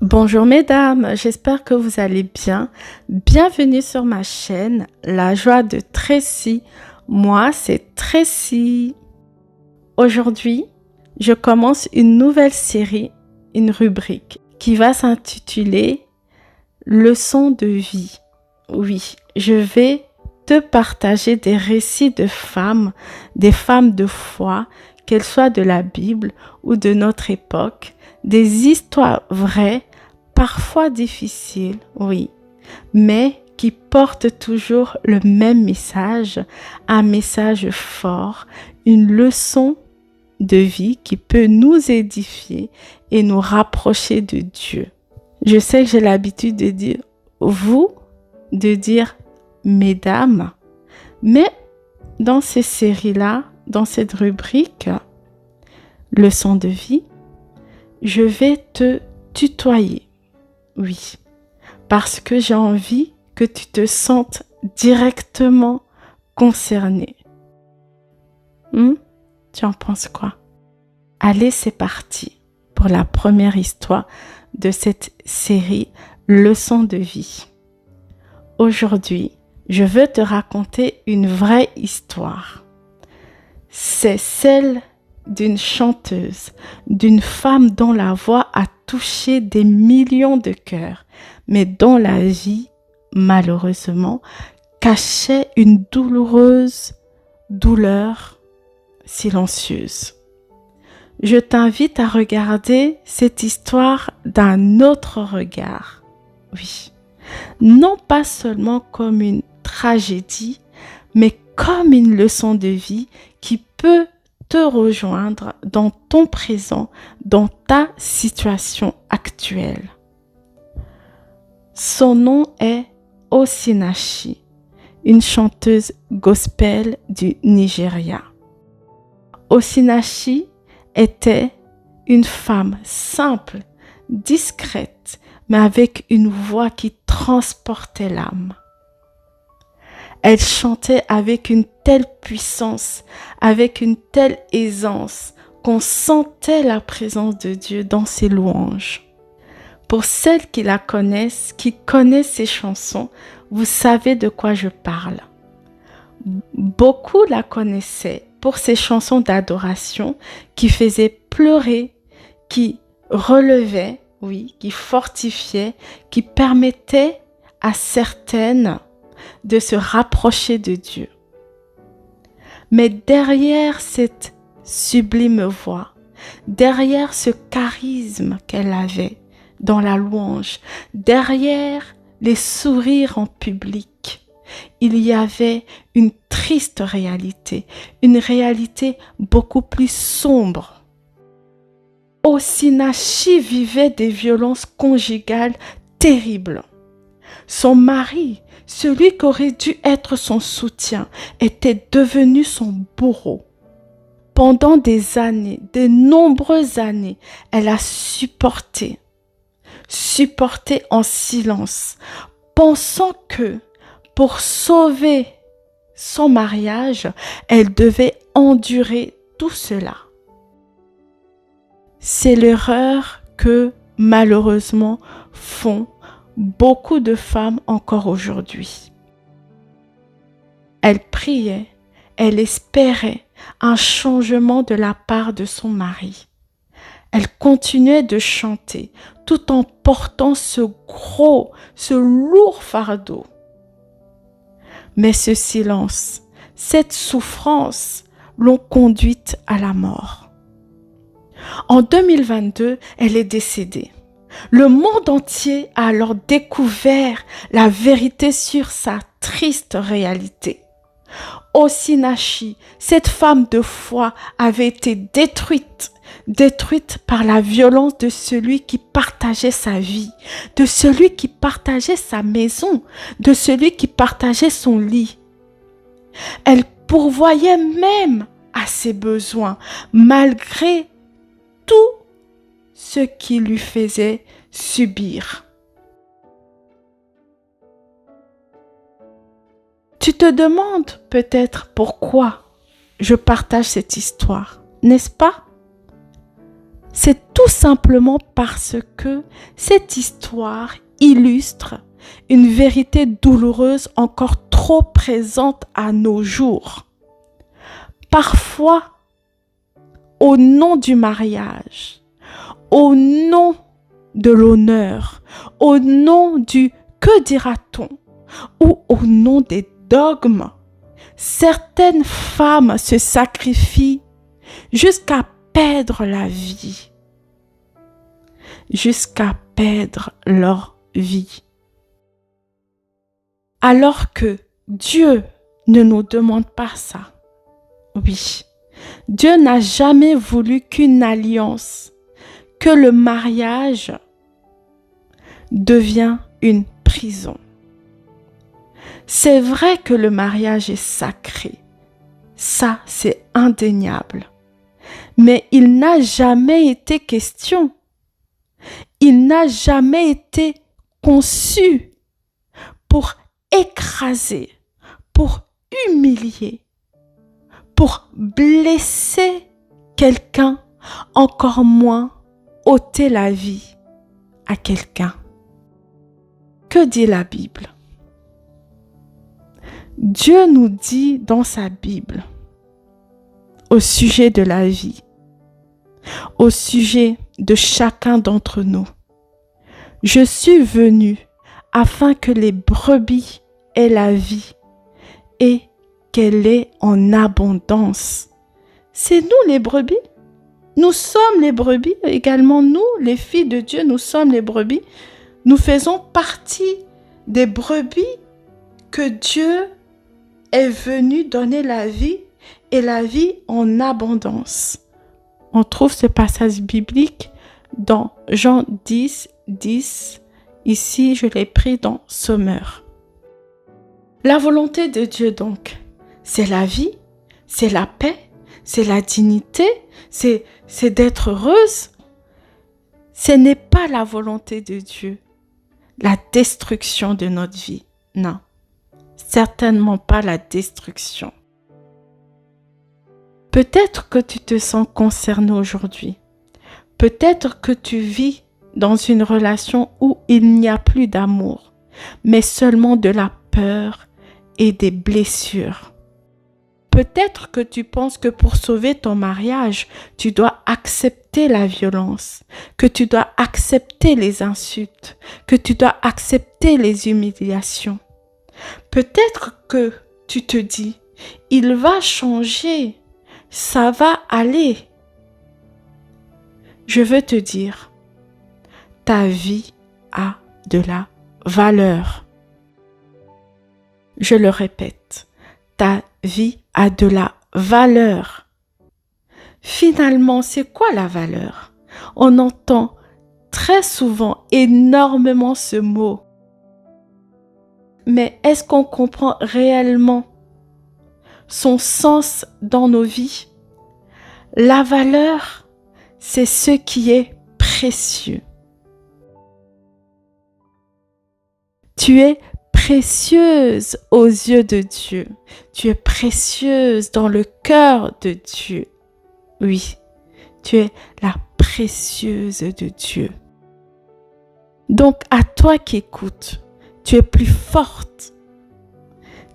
Bonjour mesdames, j'espère que vous allez bien. Bienvenue sur ma chaîne La Joie de Tracy. Moi, c'est Tracy. Aujourd'hui, je commence une nouvelle série, une rubrique qui va s'intituler Leçons de vie. Oui, je vais te partager des récits de femmes, des femmes de foi, qu'elles soient de la Bible ou de notre époque, des histoires vraies, parfois difficiles, oui, mais qui portent toujours le même message, un message fort, une leçon de vie qui peut nous édifier et nous rapprocher de Dieu. Je sais que j'ai l'habitude de dire vous, de dire mesdames, mais dans ces séries-là, dans cette rubrique, leçon de vie, je vais te tutoyer. Oui, parce que j'ai envie que tu te sentes directement concerné. Tu en penses quoi? Allez, c'est parti pour la première histoire de cette série Leçons de vie. Aujourd'hui, je veux te raconter une vraie histoire. C'est celle d'une chanteuse, d'une femme dont la voix a touché des millions de cœurs, mais dont la vie, malheureusement, cachait une douloureuse douleur silencieuse. Je t'invite à regarder cette histoire d'un autre regard. Oui, non pas seulement comme une tragédie, mais comme une leçon de vie qui peut te rejoindre dans ton présent, dans ta situation actuelle. Son nom est Osinachi, une chanteuse gospel du Nigeria. Osinachi était une femme simple, discrète, mais avec une voix qui transportait l'âme. Elle chantait avec une telle puissance, avec une telle aisance, qu'on sentait la présence de Dieu dans ses louanges. Pour celles qui la connaissent, qui connaissent ses chansons, vous savez de quoi je parle. Beaucoup la connaissaient pour ses chansons d'adoration qui faisaient pleurer, qui relevaient, oui, qui fortifiaient, qui permettaient à certaines de se rapprocher de Dieu. Mais derrière cette sublime voix, derrière ce charisme qu'elle avait dans la louange, derrière les sourires en public, il y avait une triste réalité, une réalité beaucoup plus sombre. Osinachi vivait des violences conjugales terribles. Son mari, celui qui aurait dû être son soutien, était devenu son bourreau. Pendant des années, de nombreuses années, elle a supporté en silence, pensant que pour sauver son mariage, elle devait endurer tout cela. C'est l'erreur que malheureusement font beaucoup de femmes encore aujourd'hui. Elle priait, elle espérait un changement de la part de son mari. Elle continuait de chanter tout en portant ce lourd fardeau. Mais ce silence, cette souffrance l'ont conduite à la mort. En 2022, elle est décédée. Le monde entier a alors découvert la vérité sur sa triste réalité. Osinachi, cette femme de foi, avait été détruite par la violence de celui qui partageait sa vie, de celui qui partageait sa maison, de celui qui partageait son lit. Elle pourvoyait même à ses besoins, malgré tout ce qui lui faisait subir. Tu te demandes peut-être pourquoi je partage cette histoire, n'est-ce pas? C'est tout tout simplement parce que cette histoire illustre une vérité douloureuse encore trop présente à nos jours. Parfois, au nom du mariage, au nom de l'honneur, au nom du que dira-t-on ou au nom des dogmes, certaines femmes se sacrifient jusqu'à perdre la vie, jusqu'à perdre leur vie. Alors que Dieu ne nous demande pas ça. Oui, Dieu n'a jamais voulu qu'une alliance, que le mariage devient une prison. C'est vrai que le mariage est sacré, ça c'est indéniable, mais il n'a jamais été question, il n'a jamais été conçu pour écraser, pour humilier, pour blesser quelqu'un, encore moins ôter la vie à quelqu'un. Que dit la Bible? Dieu nous dit dans sa Bible, au sujet de la vie, au sujet de chacun d'entre nous, « Je suis venu afin que les brebis aient la vie et qu'elle ait en abondance. » C'est nous les brebis. Nous sommes les brebis. Également nous, les filles de Dieu, nous sommes les brebis. Nous faisons partie des brebis que Dieu est venu donner la vie et la vie en abondance. On trouve ce passage biblique dans Jean 10, 10. Ici, je l'ai pris dans Sommeur. La volonté de Dieu donc, c'est la vie, c'est la paix, c'est la dignité, c'est d'être heureuse. Ce n'est pas la volonté de Dieu, la destruction de notre vie. Non, certainement pas la destruction. Peut-être que tu te sens concerné aujourd'hui. Peut-être que tu vis dans une relation où il n'y a plus d'amour, mais seulement de la peur et des blessures. Peut-être que tu penses que pour sauver ton mariage, tu dois accepter la violence, que tu dois accepter les insultes, que tu dois accepter les humiliations. Peut-être que tu te dis, il va changer, ça va aller. Je veux te dire, ta vie a de la valeur. Je le répète, ta vie a de la valeur. Finalement, c'est quoi la valeur? On entend très souvent énormément ce mot. Mais est-ce qu'on comprend réellement son sens dans nos vies? La valeur, c'est ce qui est précieux. Tu es précieuse aux yeux de Dieu. Tu es précieuse dans le cœur de Dieu. Oui, tu es la précieuse de Dieu. Donc, à toi qui écoutes, tu es plus forte.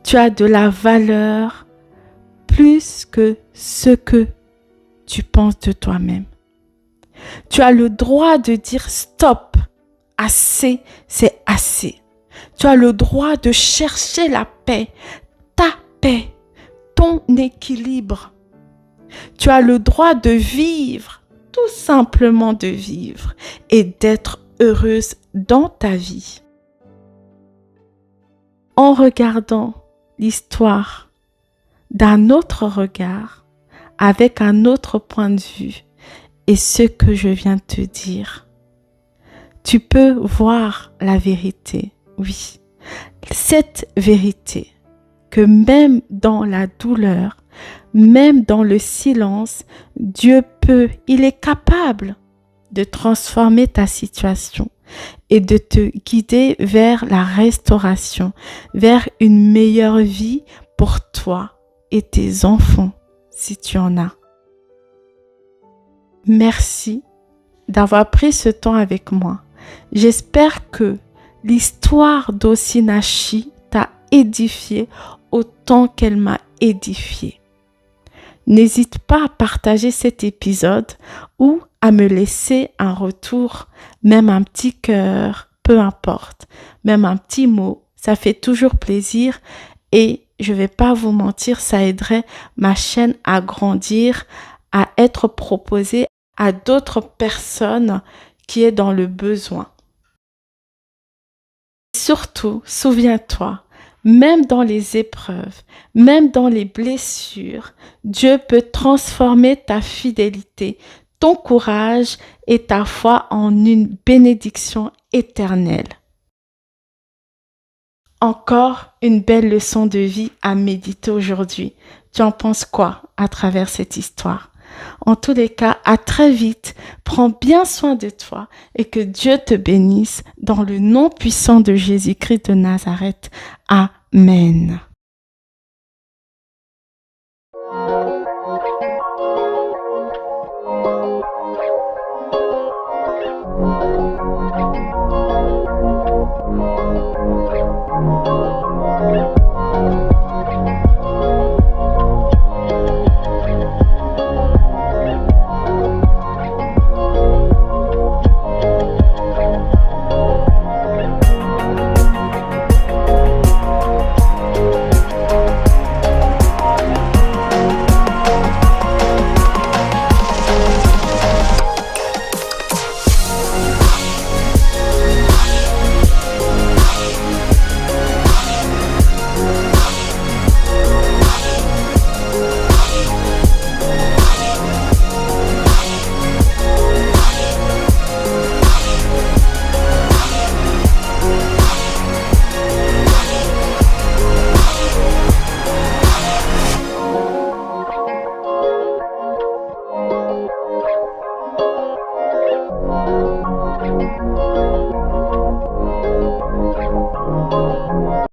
Tu as de la valeur plus que ce que tu penses de toi-même. Tu as le droit de dire stop, assez, c'est assez. Tu as le droit de chercher la paix, ta paix, ton équilibre. Tu as le droit de vivre, tout simplement de vivre et d'être heureuse dans ta vie. En regardant l'histoire d'un autre regard, avec un autre point de vue et ce que je viens de te dire, tu peux voir la vérité. Oui, cette vérité que même dans la douleur, même dans le silence, Dieu peut, il est capable de transformer ta situation et de te guider vers la restauration, vers une meilleure vie pour toi et tes enfants, si tu en as. Merci d'avoir pris ce temps avec moi. J'espère que l'histoire d'Osinachi t'a édifié autant qu'elle m'a édifié. N'hésite pas à partager cet épisode ou à me laisser un retour, même un petit cœur, peu importe, même un petit mot, ça fait toujours plaisir et je ne vais pas vous mentir, ça aiderait ma chaîne à grandir, à être proposée à d'autres personnes qui est dans le besoin. Surtout, souviens-toi, même dans les épreuves, même dans les blessures, Dieu peut transformer ta fidélité, ton courage et ta foi en une bénédiction éternelle. Encore une belle leçon de vie à méditer aujourd'hui. Tu en penses quoi à travers cette histoire? En tous les cas, à très vite. Prends bien soin de toi et que Dieu te bénisse dans le nom puissant de Jésus-Christ de Nazareth. Amen.